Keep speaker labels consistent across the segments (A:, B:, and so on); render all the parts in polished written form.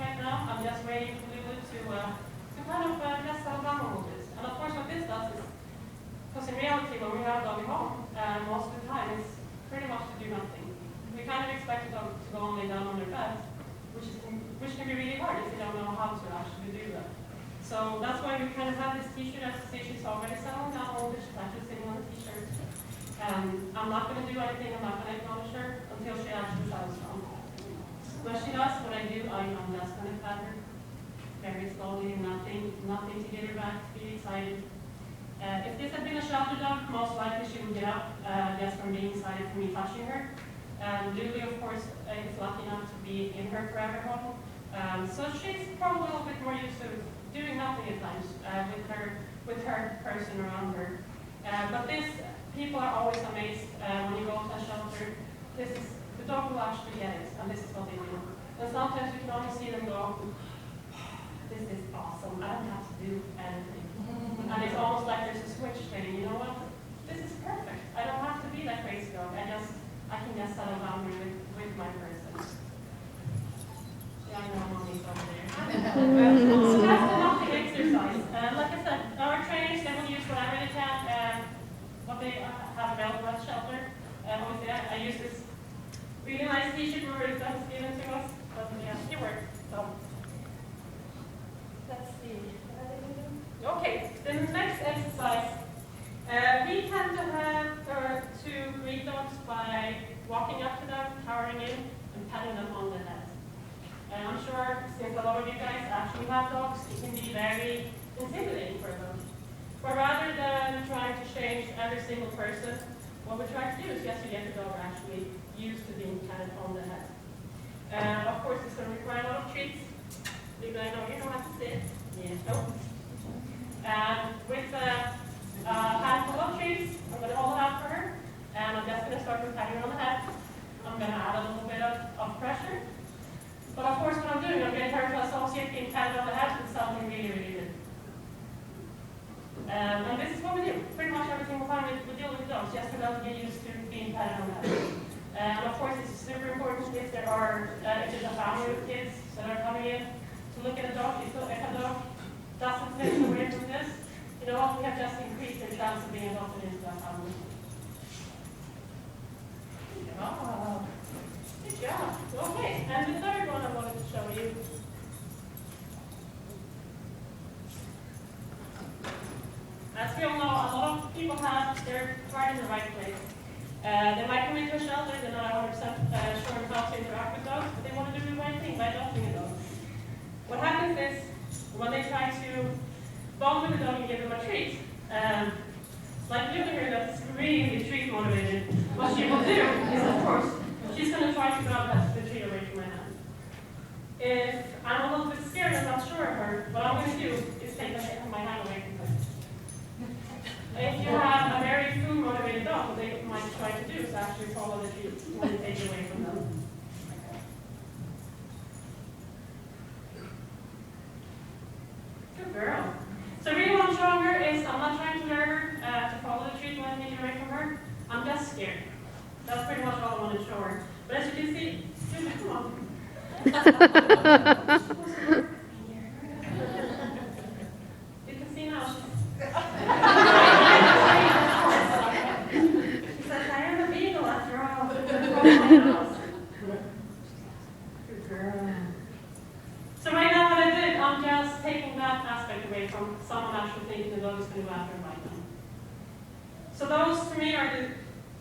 A: right now. I'm just waiting for Lulu to kind of just settle down a little bit. And of course what this does is, because in reality when we have a dog at home, most of the time it's pretty much to do nothing. We kind of expect a dog to go and lay down on their bed, which can be really hard if you don't know how to actually do that. So that's why we kind of have this t-shirt as she's already settling down a little bit. She's actually sitting on the t-shirt. I'm not going to do anything, I'm not going to acknowledge her until she actually settles down. When she does, what I do, I'm just going to pat her very slowly, nothing to get her back to be excited. If this had been a shelter dog, most likely she would get up just from being excited for me touching her. Lulu, of course, is lucky enough to be in her forever home. So she's probably a little bit more used to doing nothing at times with her person around her. But people are always amazed when you go to a shelter. The dog will actually get it, and this is what they do. And sometimes you can only see them go, this is awesome, I don't have to do anything. And it's almost like there's a switch saying, you know what, this is perfect. I don't have to be that crazy dog. I can just settle down here with my person. Yeah, I know mommy's over there. So that's the nothing exercise. Like I said, our trainers, they will use whatever they can, what they have available at shelter. Obviously, I use this really nice t-shirt that was given to us, but yeah, it worked. So let's see. Okay, the next exercise. We tend to have to greet dogs by walking up to them, towering in, and patting them on the head. And I'm sure since a lot of you guys actually have dogs, it can be very intimidating for them. But rather than trying to change every single person, what we try to do is just to get the dog actually used to being patted on the head. Of course, it's going to require a lot of treats. You know how to sit. Yeah. Nope. With a handful of treats, I'm going to hold it out for her, and I'm just going to start with patting her on the head. I'm going to add a little bit of pressure. But of course, what I'm doing, I'm getting her to associate being patted on the head with something really, really good. And this is what we do. Pretty much every single time we deal with dogs, just for them to get used to being patted on the head. And of course, it's super important if there's a family with kids that are coming in to look at a dog. If a dog doesn't fit away from this, you know what, we have just increased their chance of being adopted into that family. Good job. Good job. Okay, and the third one I wanted to show you. As we all know, a lot of people they're right in the right place. They might come into a shelter, they're not 100% sure how to interact with dogs, but they want to do the right thing by adopting a dog. What happens is, when they try to bond with the dog and give them a treat, like Lulu here that's really treat motivated, what she will do is, of course, she's going to try to grab the treat away from my hand. If I'm a little bit scared and not sure of her, what I'm going to do is take my hand away from her. If you have a very food-motivated dog, what they might try to do is actually follow the treat when you take it away from them. Good girl. So really what I'm showing her is I'm not trying to lure her to follow the treat when I take it away from her. I'm just scared. That's pretty much all I want to show her. But as you can see, come on. You can see now she says, I am a beagle after all. Good girl. So right now what I did, I'm just taking that aspect away from someone actually thinking the dog is going to go after and bite them. So those to me are the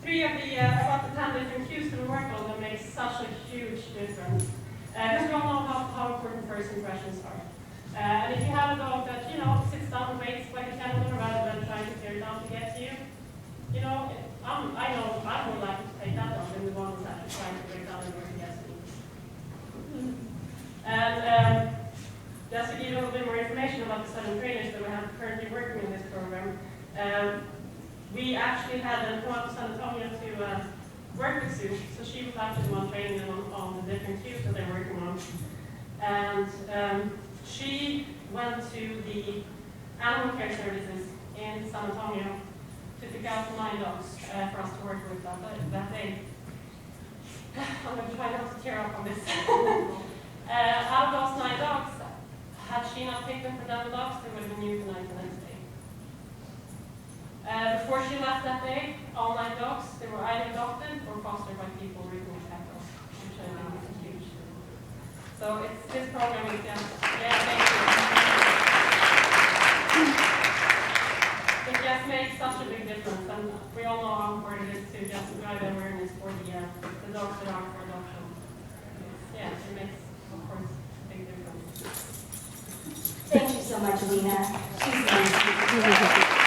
A: three of the about the 10 different cues to the Barkworld that makes such a huge difference. Because we all know how important first impressions are. And if you have a dog that, sits down and waits like a gentleman rather than trying to stare down to get to you, I know I'm more likely to take that dog than the one that's actually trying to break down and go to get to me. And just to give you a little bit more information about the 7 trainers that we have currently working in this program, we actually had them come up to San Antonio to work with Sue, so she was actually the one training them on the different cues that they're working on. And she went to the animal care services in San Antonio to pick out 9 dogs for us to work with that day. I'm going to try not to tear up on this. Out of those 9 dogs, had she not picked them for devil dogs, they would have been euthanized the next day. Before she left that day, all 9 dogs, they were either adopted or fostered by people working with Petco, which I think is huge. So this program is just, thank you. It just makes such a big difference, and we all know how important it is to just drive awareness for the dogs that are for adoption. It makes, of course, a big difference.
B: Thank you so much, Lina. She's amazing.